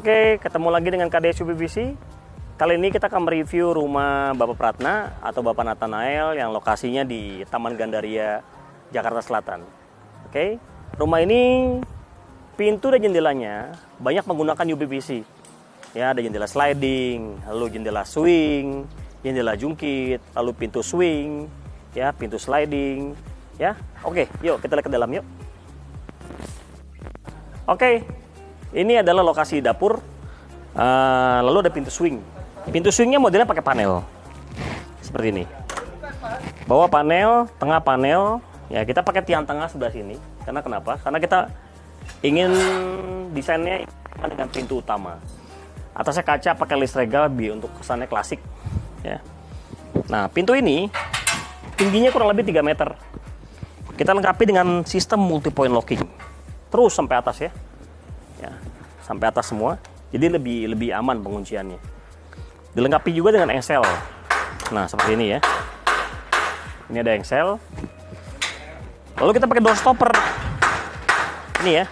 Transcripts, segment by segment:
Oke, ketemu lagi dengan KDS UPVC. Kali ini kita akan mereview rumah Bapak Pratna atau Bapak Nathanael yang lokasinya di Taman Gandaria, Jakarta Selatan. Oke, rumah ini pintu dan jendelanya banyak menggunakan UPVC. Ya, ada jendela sliding, lalu jendela swing, jendela jungkit, lalu pintu swing, ya, pintu sliding, ya. Oke, yuk kita lihat ke dalam yuk. Oke, ini adalah lokasi dapur. Lalu ada pintu swing. Pintu swingnya modelnya pakai panel seperti ini. Bawah panel, tengah panel. Ya, kita pakai tiang tengah sebelah sini. Karena kenapa? Karena kita ingin desainnya dengan pintu utama. Atasnya kaca pakai list regal untuk kesannya klasik. Ya. Nah, pintu ini tingginya kurang lebih 3 meter. Kita lengkapi dengan sistem multi point locking. Terus sampai atas ya. Ya, sampai atas semua. Jadi lebih aman pengunciannya. Dilengkapi juga dengan engsel. Nah, seperti ini ya. Ini ada engsel. Lalu kita pakai door stopper. Ini ya.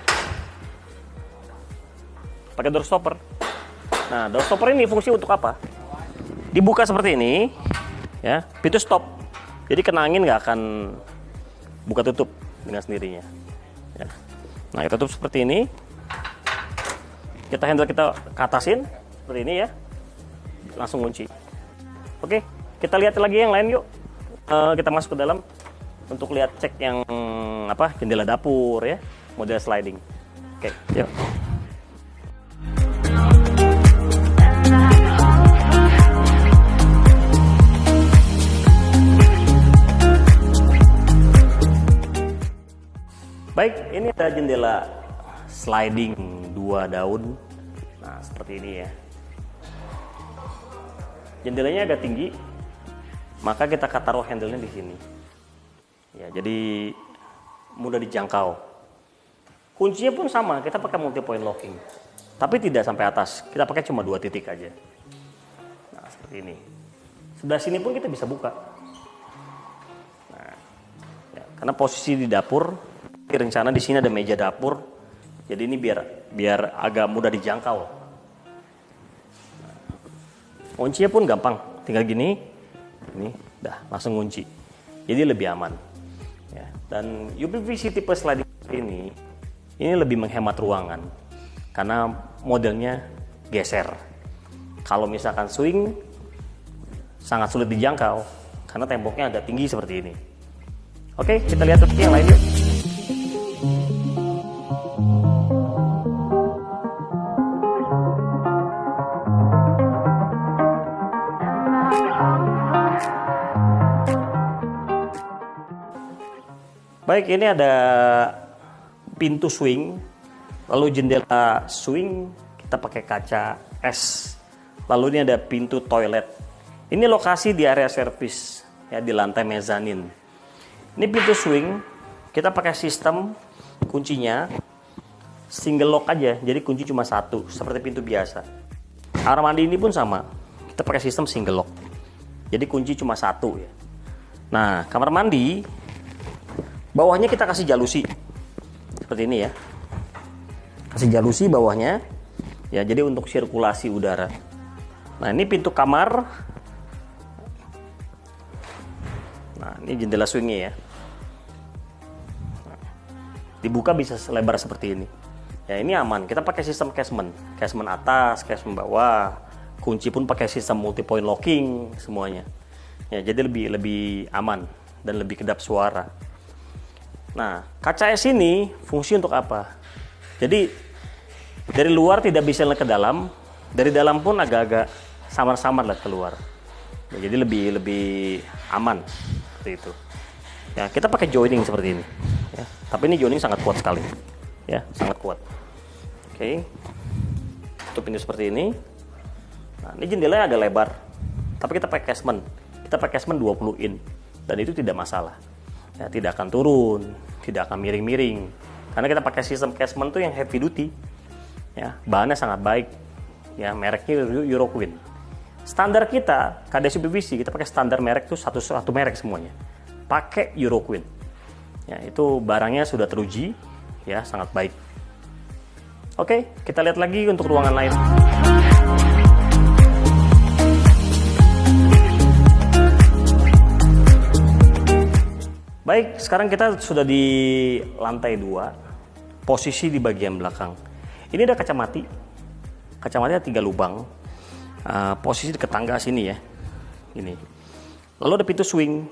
Pakai door stopper. Nah, door stopper ini fungsi untuk apa? Dibuka seperti ini, ya. Pintu stop. Jadi kena angin nggak akan buka tutup dengan sendirinya. Ya. Nah, kita tutup seperti ini. Kita handle kita ke atasin seperti ini ya. Langsung kunci. Oke, kita lihat lagi yang lain yuk. Kita masuk ke dalam untuk lihat cek yang jendela dapur ya, model sliding. Oke, yuk. Baik, ini ada jendela sliding 2 daun. Nah, seperti ini ya. Jendelanya agak tinggi, maka kita taruh handle-nya di sini. Ya, jadi mudah dijangkau. Kuncinya pun sama, kita pakai multi point locking. Tapi tidak sampai atas, kita pakai cuma 2 titik aja. Nah, seperti ini. Sebelah sini pun kita bisa buka. Nah, ya, karena posisi di dapur, rencana di sini ada meja dapur. Jadi ini biar agak mudah dijangkau. Kuncinya pun gampang, tinggal gini, ini, dah langsung kunci. Jadi lebih aman. Ya. Dan UPVC tipe sliding ini lebih menghemat ruangan karena modelnya geser. Kalau misalkan swing sangat sulit dijangkau karena temboknya agak tinggi seperti ini. Oke, kita lihat yang lain yuk. Baik, ini ada pintu swing, lalu jendela swing kita pakai kaca es. Lalu ini ada pintu toilet. Ini lokasi di area servis ya, di lantai mezanin. Ini pintu swing kita pakai sistem kuncinya single lock aja, jadi kunci cuma 1 seperti pintu biasa. Kamar mandi ini pun sama, kita pakai sistem single lock, jadi kunci cuma 1 ya. Nah, kamar mandi bawahnya kita kasih jalusi seperti ini ya, kasih jalusi bawahnya ya, jadi untuk sirkulasi udara. Nah, ini pintu kamar. Nah, ini jendela swingnya ya, dibuka bisa selebar seperti ini ya. Ini aman, kita pakai sistem casement atas, casement bawah, kunci pun pakai sistem multi point locking semuanya ya, jadi lebih aman dan lebih kedap suara. Nah, kaca es ini fungsi untuk apa? Jadi dari luar tidak bisa lihat ke dalam, dari dalam pun agak-agak samar-samar lihat keluar. Ya, jadi lebih aman seperti itu. Ya, kita pakai joining seperti ini. Ya, tapi ini joining sangat kuat sekali. Ya, sangat kuat. Oke. Itu pintu seperti ini. Nah, ini jendelanya agak lebar. Tapi kita pakai casement. Kita pakai casement 20 in dan itu tidak masalah. Ya, tidak akan turun, tidak akan miring-miring. Karena kita pakai sistem casement tuh yang heavy duty. Ya, bahannya sangat baik. Ya, mereknya Euroqueen. Standar kita KDS UPVC kita pakai standar merek tuh satu merek semuanya. Pakai Euroqueen. Ya, itu barangnya sudah teruji, ya, sangat baik. Oke, kita lihat lagi untuk ruangan lain. Baik, sekarang kita sudah di lantai 2, posisi di bagian belakang. Ini ada kaca mati. Kaca mati ada 3 lubang. Posisi dekat tangga sini ya. Ini. Lalu ada pintu swing.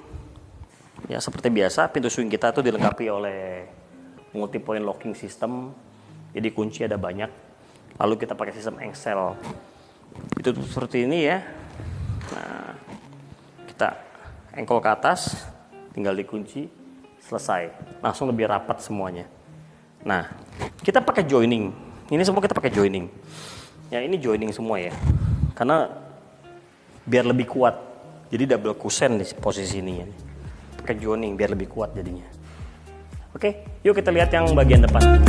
Ya, seperti biasa, pintu swing kita itu dilengkapi oleh multi point locking system. Jadi kunci ada banyak. Lalu kita pakai sistem engsel. Itu seperti ini ya. Nah, kita engkol ke atas, tinggal dikunci, selesai. Langsung lebih rapat semuanya. Nah, kita pakai joining. Ini semua kita pakai joining. Ya, ini joining semua ya. Karena biar lebih kuat. Jadi double cushion di posisi ini ya. Pakai joining biar lebih kuat jadinya. Oke, yuk kita lihat yang bagian depan.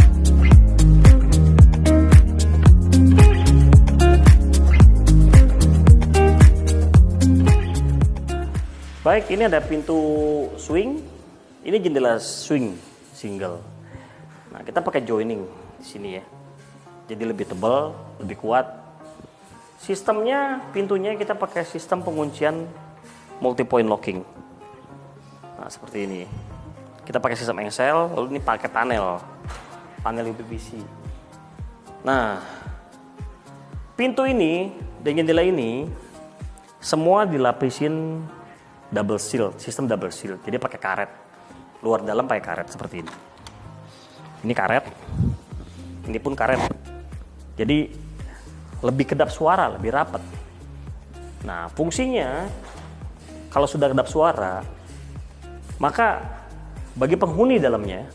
Baik, ini ada pintu swing. Ini jendela swing single. Nah, kita pakai joining di sini ya. Jadi lebih tebal, lebih kuat. Sistemnya, pintunya kita pakai sistem penguncian multi point locking. Nah, seperti ini. Kita pakai sistem engsel, lalu ini pakai panel UPVC. Nah, pintu ini dan jendela ini semua dilapisin double seal, sistem double seal. Jadi pakai karet. Luar dalam pakai karet seperti ini. Ini karet. Ini pun karet. Jadi lebih kedap suara, lebih rapat. Nah, fungsinya kalau sudah kedap suara, maka bagi penghuni dalamnya,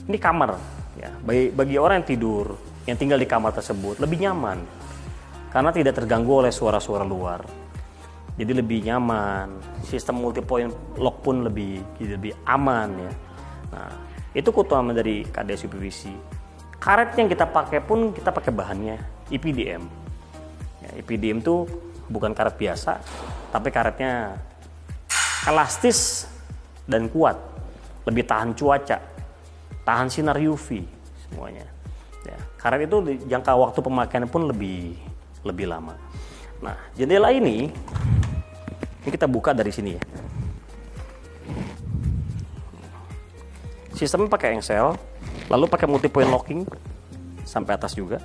ini kamar ya. Bagi orang yang tidur, yang tinggal di kamar tersebut lebih nyaman. Karena tidak terganggu oleh suara-suara luar. Jadi lebih nyaman, sistem multi point lock pun lebih aman ya. Nah, itu keutamaan dari KDS UPVC. Karet yang kita pakai pun kita pakai bahannya EPDM. Ya, EPDM itu bukan karet biasa, tapi karetnya elastis dan kuat, lebih tahan cuaca, tahan sinar UV semuanya. Ya, karet itu jangka waktu pemakaian pun lebih lama. Nah, jendela ini kita buka dari sini ya. Sistemnya pakai engsel, lalu pakai multi point locking sampai atas juga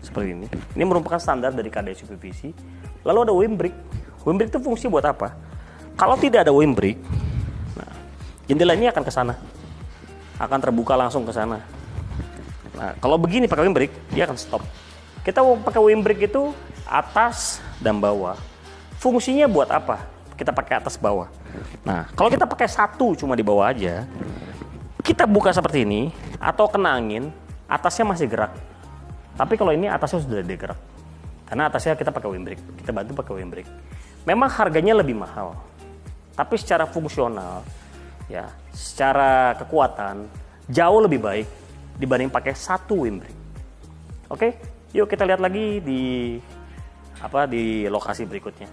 seperti ini. Ini merupakan standar dari KDS UPVC. Lalu ada windbreak. Windbreak itu fungsi buat apa? Kalau tidak ada windbreak, nah, jendela ini akan ke sana, akan terbuka langsung ke sana. Nah, kalau begini pakai windbreak, dia akan stop. Kita mau pakai windbreak itu atas dan bawah. Fungsinya buat apa? Kita pakai atas bawah. Nah, kalau kita pakai satu cuma di bawah aja, kita buka seperti ini atau kena angin, atasnya masih gerak. Tapi kalau ini atasnya sudah digerak. Karena atasnya kita pakai windbreak. Kita bantu pakai windbreak. Memang harganya lebih mahal. Tapi secara fungsional, ya, secara kekuatan jauh lebih baik dibanding pakai satu windbreak. Oke, yuk kita lihat lagi di lokasi berikutnya.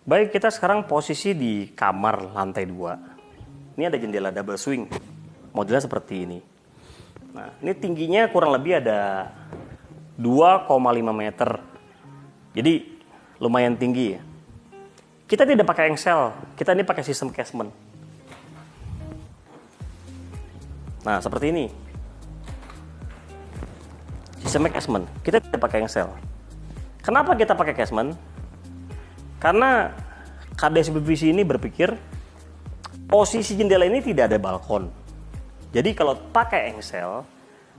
Baik, kita sekarang posisi di kamar lantai 2. Ini ada jendela double swing. Modelnya seperti ini. Nah, ini tingginya kurang lebih ada 2,5 meter. Jadi lumayan tinggi ya. Kita tidak pakai engsel, kita ini pakai sistem casement. Nah, seperti ini. Sistemnya casement. Kita tidak pakai engsel. Kenapa kita pakai casement? Karena KDS UPVC ini berpikir posisi jendela ini tidak ada balkon. Jadi kalau pakai engsel,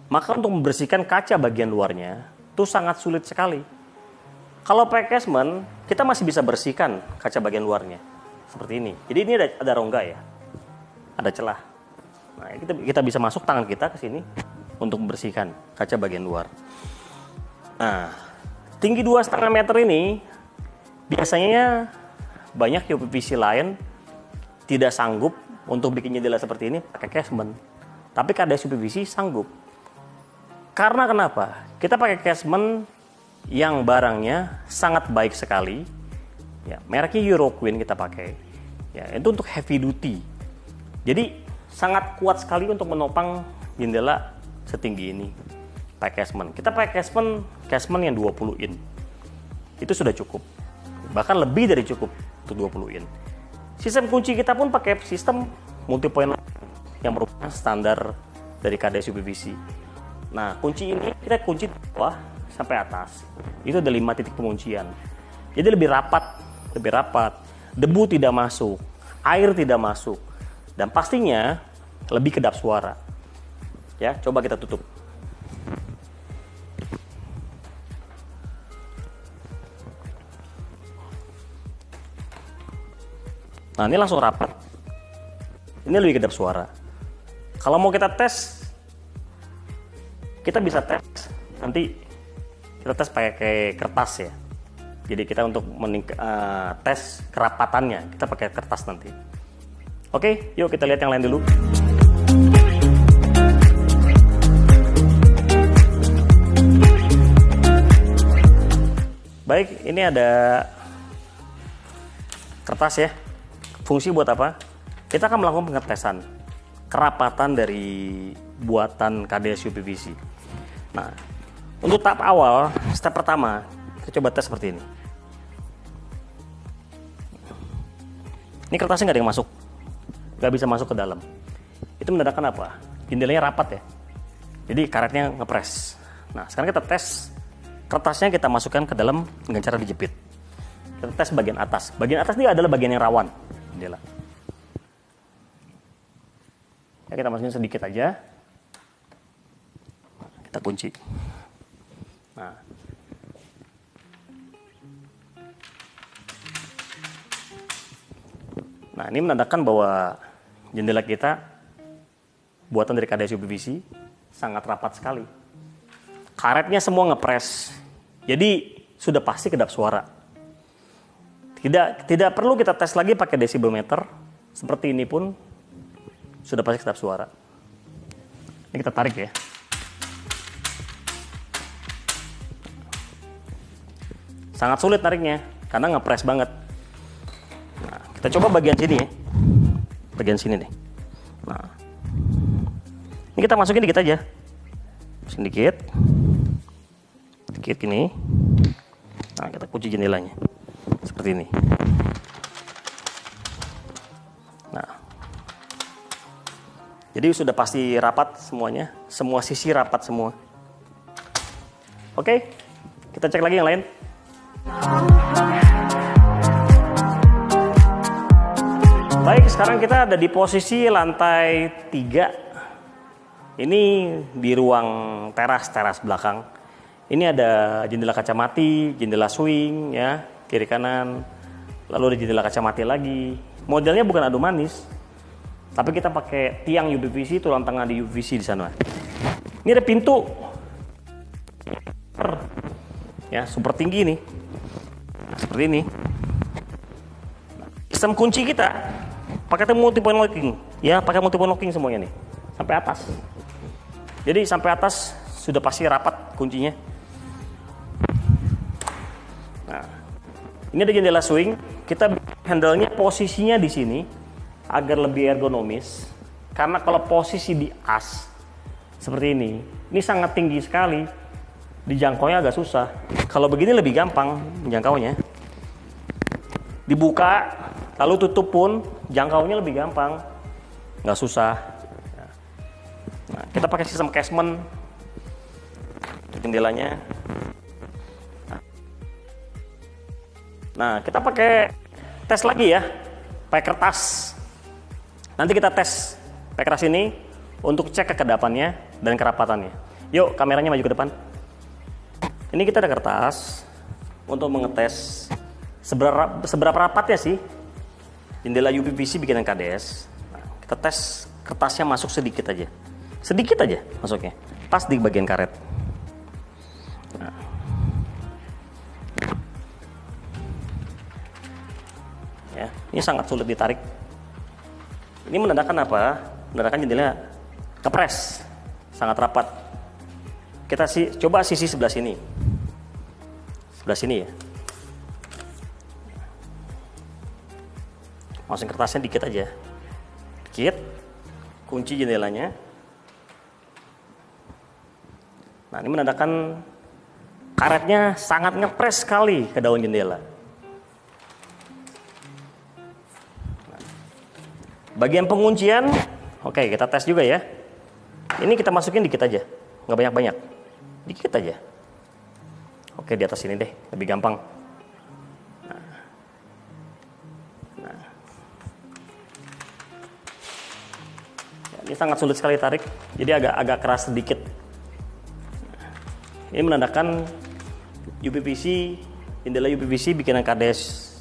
maka untuk membersihkan kaca bagian luarnya itu sangat sulit sekali. Kalau pakai casement, kita masih bisa bersihkan kaca bagian luarnya seperti ini. Jadi ini ada rongga ya, ada celah. Nah, kita bisa masuk tangan kita ke sini untuk membersihkan kaca bagian luar. Nah, tinggi 2,5 meter ini biasanya banyak UPVC lain tidak sanggup untuk bikin jendela seperti ini pakai casement. Tapi KDS UPVC sanggup. Karena kenapa? Kita pakai casement yang barangnya sangat baik sekali. Ya, mereknya Euroqueen kita pakai. Ya, itu untuk heavy duty. Jadi sangat kuat sekali untuk menopang jendela setinggi ini. Pakai casement. Kita pakai casement yang 20 in. Itu sudah cukup. Bahkan lebih dari cukup untuk 20 in. Sistem kunci kita pun pakai sistem multi point yang merupakan standar dari KDS UPVC. Nah, kunci ini kita kunci bawah sampai atas. Itu ada 5 titik penguncian. Jadi lebih rapat. Debu tidak masuk, air tidak masuk, dan pastinya lebih kedap suara. Ya, coba kita tutup. Nah, ini langsung rapat. Ini lebih kedap suara. Kalau mau kita tes, kita bisa tes. Nanti kita tes pakai kertas ya. Jadi kita untuk tes kerapatannya, kita pakai kertas nanti. Oke, yuk kita lihat yang lain dulu. Baik, ini ada kertas ya. Fungsi buat apa? Kita akan melakukan pengetesan kerapatan dari buatan KDS UPVC. Nah, untuk tahap awal, step pertama, kita coba tes seperti ini. Ini kertasnya nggak ada yang masuk, nggak bisa masuk ke dalam. Itu menandakan apa? Jendelanya rapat ya. Jadi karetnya ngepres. Nah, sekarang kita tes kertasnya, kita masukkan ke dalam dengan cara dijepit. Kita tes bagian atas. Bagian atas ini adalah bagian yang rawan jendela. Ya, kita masukin sedikit aja. Kita kunci. Nah, ini menandakan bahwa jendela kita buatan dari KDS UPVC sangat rapat sekali. Karetnya semua ngepres. Jadi sudah pasti kedap suara. Tidak perlu kita tes lagi pakai desibelometer. Seperti ini pun sudah pasti kedap suara. Ini kita tarik ya. Sangat sulit tariknya karena ngepres banget. Nah, kita coba bagian sini ya. Bagian sini nih. Nah, ini kita masukin dikit aja. Sedikit. Dikit gini. Nah, kita kunci jendelanya. Seperti ini. Nah. Jadi sudah pasti rapat semuanya. Semua sisi rapat semua. Oke. Kita cek lagi yang lain. Baik, sekarang kita ada di posisi lantai 3. Ini di ruang teras belakang. Ini ada jendela kaca mati, jendela swing ya, kiri kanan. Lalu ada jendela kaca mati lagi. Modelnya bukan adu manis, tapi kita pakai tiang UPVC, tulang tengah di UPVC di sana. Ini ada pintu. Ya, super tinggi nih. Nah, seperti ini. Sistem kunci kita pakai multi point locking. Ya, pakai multi point locking semuanya nih. Sampai atas. Jadi sampai atas sudah pasti rapat kuncinya. Nah, ini ada jendela swing. Kita handle-nya posisinya di sini agar lebih ergonomis. Karena kalau posisi di as seperti ini sangat tinggi sekali. Dijangkaunya agak susah. Kalau begini lebih gampang menjangkaunya. Dibuka lalu tutup pun jangkaunya lebih gampang, nggak susah. Nah, kita pakai sistem casement untuk jendelanya. Nah, kita pakai tes lagi ya, pakai kertas. Nanti kita tes pakai kertas ini untuk cek kekedapannya dan kerapatannya. Yuk, kameranya maju ke depan. Ini kita ada kertas untuk mengetes seberapa rapatnya sih jendela UPVC bikinan KDS. Nah, kita tes kertasnya masuk sedikit aja masuknya, pas di bagian karet. Nah. Ya, ini sangat sulit ditarik. Ini menandakan apa? Menandakan jendela kepres, sangat rapat. Kita coba sisi sebelah sini ya. Masukin kertasnya dikit aja, sedikit, kunci jendelanya. Nah, ini menandakan karetnya sangat ngepres sekali ke daun jendela. Nah, bagian penguncian, oke, kita tes juga ya. Ini kita masukin dikit aja, nggak banyak-banyak, dikit aja. Oke, di atas ini deh, lebih gampang. Ini sangat sulit sekali tarik, jadi agak keras sedikit. Ini menandakan UPVC, jendela UPVC bikinan KDS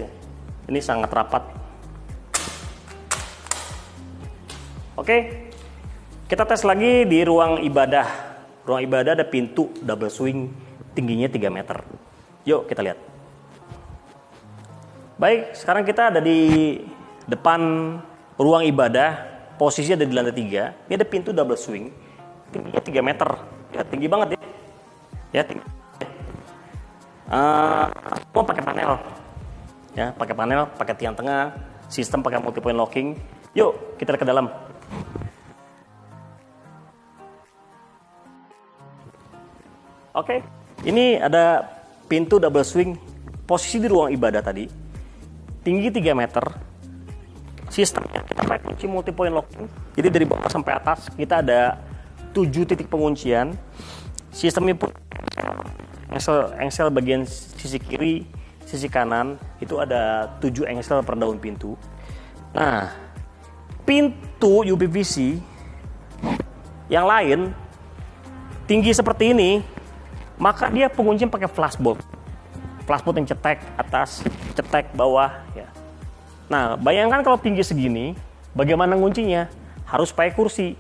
ya. Ini sangat rapat. Oke, kita tes lagi di ruang ibadah. Ruang ibadah ada pintu double swing, tingginya 3 meter. Yuk kita lihat. Baik, sekarang kita ada di depan ruang ibadah. Posisinya ada di lantai 3. Ini ada pintu double swing, tingginya 3 meter. Ya, tinggi banget ya. Ya, tinggi. Semua pakai panel. Ya, pakai panel, pakai tiang tengah, sistem pakai multi point locking. Yuk, kita ke dalam. Oke, ini ada pintu double swing. Posisi di ruang ibadah tadi, tinggi 3 meter. Sistemnya kita pakai kunci multi point locking. Jadi dari bawah sampai atas kita ada 7 titik penguncian. Sistemnya pun engsel bagian sisi kiri, sisi kanan itu ada 7 engsel per daun pintu. Nah, pintu UPVC yang lain tinggi seperti ini, maka dia penguncian pakai flashbolt. Flashbolt yang cetek atas, cetek bawah ya. Nah, bayangkan kalau tinggi segini, bagaimana nguncinya? Harus pakai kursi.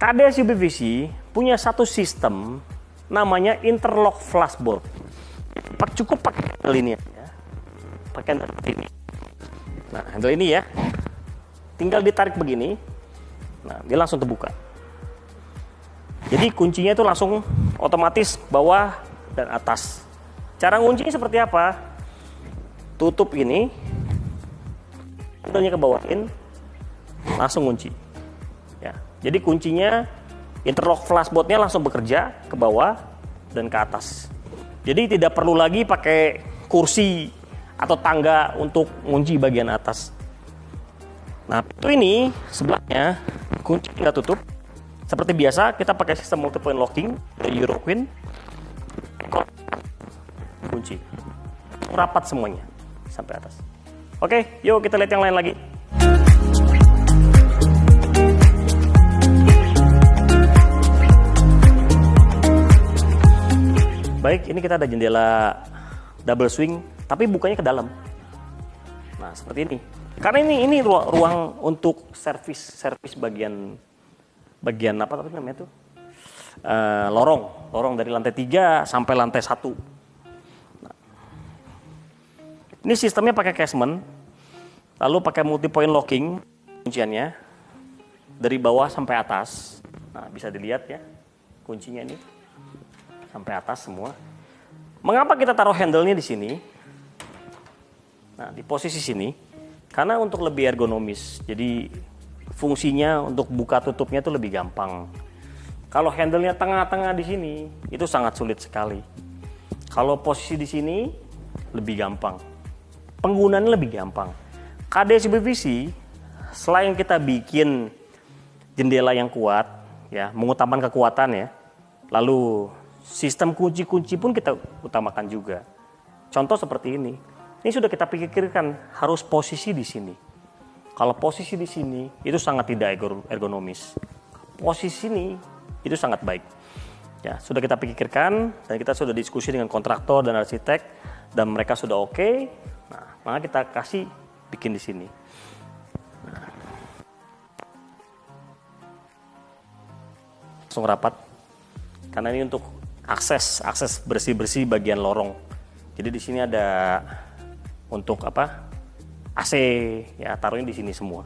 KDS UPVC punya satu sistem namanya interlock flashbolt. Cukup pakai handle ini ya. Pakai handle ini. Nah, handle ini ya. Tinggal ditarik begini. Nah, dia langsung terbuka. Jadi kuncinya itu langsung otomatis bawah dan atas. Cara nguncinya seperti apa? Tutup ini, handle-nya kebawain, langsung kunci. Ya, jadi kuncinya interlock flashboltnya langsung bekerja ke bawah dan ke atas. Jadi tidak perlu lagi pakai kursi atau tangga untuk kunci bagian atas. Nah, pintu ini sebelahnya kunci tinggal tutup. Seperti biasa kita pakai sistem multi point locking dari Euroqueen. Kunci. Rapat semuanya sampai atas. Oke, yuk kita lihat yang lain lagi. Baik, ini kita ada jendela double swing, tapi bukanya ke dalam. Nah, seperti ini. Karena ini ruang untuk servis bagian apa namanya tuh? Lorong dari lantai 3 sampai lantai 1. Nah, ini sistemnya pakai casement, lalu pakai multi point locking kunciannya dari bawah sampai atas. Nah, bisa dilihat ya kuncinya ini sampai atas semua. Mengapa kita taruh handle-nya di sini? Nah, di posisi sini, karena untuk lebih ergonomis. Jadi fungsinya untuk buka tutupnya itu lebih gampang. Kalau handle-nya tengah-tengah di sini, itu sangat sulit sekali. Kalau posisi di sini, lebih gampang. Penggunaannya lebih gampang. KDS UPVC, selain kita bikin jendela yang kuat, ya, mengutamakan kekuatan ya, lalu sistem kunci-kunci pun kita utamakan juga. Contoh seperti ini. Ini sudah kita pikirkan harus posisi di sini. Kalau posisi di sini itu sangat tidak ergonomis. Posisi ini itu sangat baik. Ya, sudah kita pikirkan dan kita sudah diskusi dengan kontraktor dan arsitek dan mereka sudah oke. Nah, maka kita kasih bikin di sini. Nah. Langsung rapat. Karena ini untuk akses bersih-bersih bagian lorong. Jadi di sini ada untuk apa? AC ya, taruhnya di sini semua.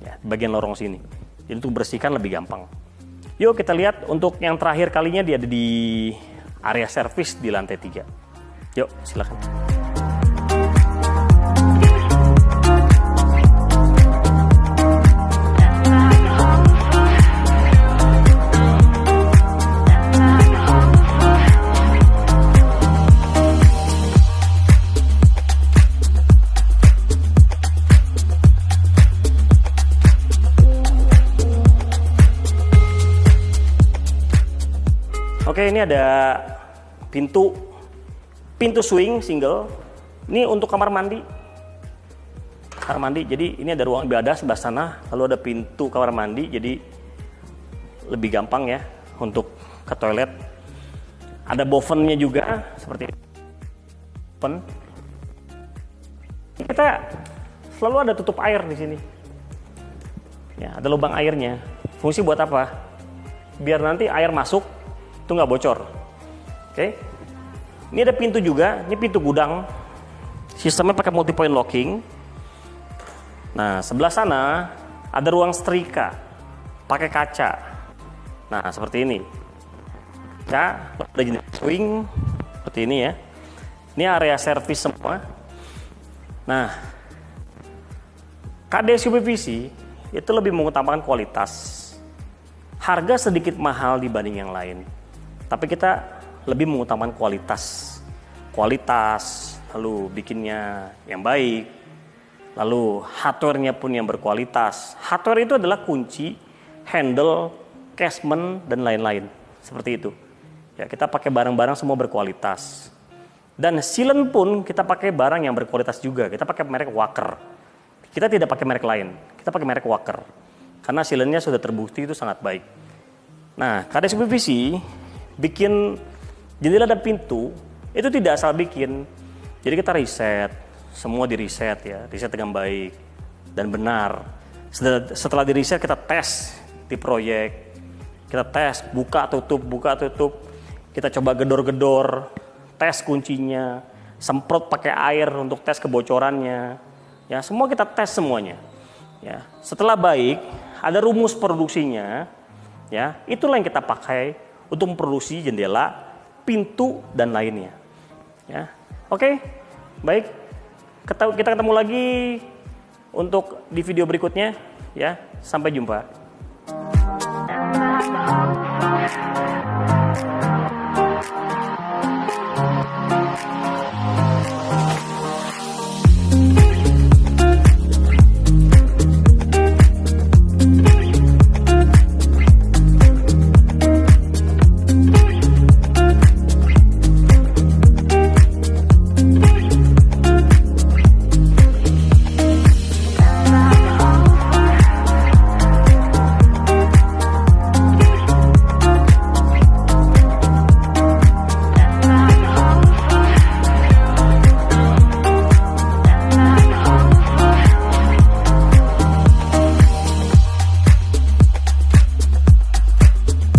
Ya, bagian lorong sini. Jadi untuk bersihkan lebih gampang. Yuk kita lihat untuk yang terakhir kalinya dia ada di area servis di lantai 3. Yuk, silakan. Oke, ini ada pintu swing single. Ini untuk kamar mandi. Jadi ini ada ruang ibadah sebelah sana, lalu ada pintu kamar mandi, jadi lebih gampang ya untuk ke toilet. Ada bovennya juga seperti ini. Kita selalu ada tutup air di sini. Ya, ada lubang airnya. Fungsi buat apa? Biar nanti air masuk itu nggak bocor. Oke. Ini ada pintu juga. Ini pintu gudang. Sistemnya pakai multi point locking. Nah, sebelah sana ada ruang setrika pakai kaca. Nah, seperti ini. Kaca, ada jenis swing seperti ini ya. Ini area servis semua. Nah, KDS UPVC itu lebih mengutamakan kualitas. Harga sedikit mahal dibanding yang lain. Tapi kita lebih mengutamakan kualitas. Lalu bikinnya yang baik. Lalu hardware-nya pun yang berkualitas. Hardware itu adalah kunci, handle, casement, dan lain-lain. Seperti itu. Ya, kita pakai barang-barang semua berkualitas. Dan sealant pun kita pakai barang yang berkualitas juga. Kita pakai merek Wacker. Kita tidak pakai merek lain. Kita pakai merek Wacker. Karena sealantnya sudah terbukti itu sangat baik. Nah, KDS UPVC bikin jendela dan pintu itu tidak asal bikin. Jadi kita riset. Semua di riset ya, riset dengan baik dan benar. Setelah di riset kita tes di proyek, kita tes buka tutup, kita coba gedor-gedor, tes kuncinya, semprot pakai air untuk tes kebocorannya, ya semua kita tes semuanya. Ya, setelah baik, ada rumus produksinya, ya itulah yang kita pakai untuk memproduksi jendela, pintu dan lainnya. Ya, oke, baik. Kita ketemu lagi untuk di video berikutnya ya. Sampai jumpa.